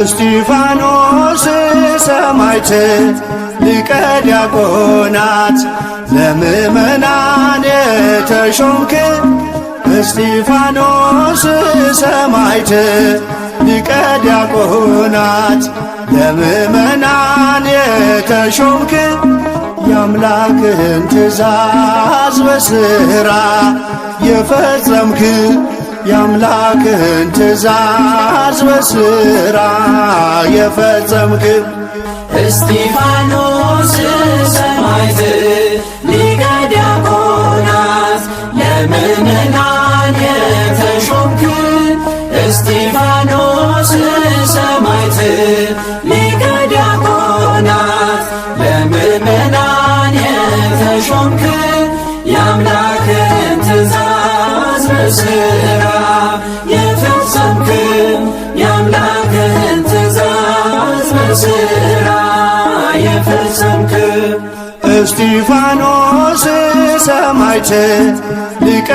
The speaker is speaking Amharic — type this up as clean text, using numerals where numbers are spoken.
እስጢፋኖስ ሰማዕት ሊቀ ዲያቆናት ለምእመናን የተሾምክ እስጢፋኖስ ሰማዕት ሊቀ ዲያቆናት ለምእመናን የተሾምክ የአምላክን ትእዛዝ በሥራ የፈጸምክ የአምላክን ትእዛዝ በሥራ የፈጸምክ እስጢፋኖስ ሰማዕት ሊቀ ዲያቆናት ለምእመናን የተሾምክ እስጢፋኖስ ሰማዕት ሊቀ ዲያቆናት ለምእመናን የተሾምክ የአምላክን ትእዛዝ በሥራ የፈጸምክ የአምላክን ትእዛዝ በሥራ የፈጸምክ እስጢፋኖስ ሰማዕት ሊቀ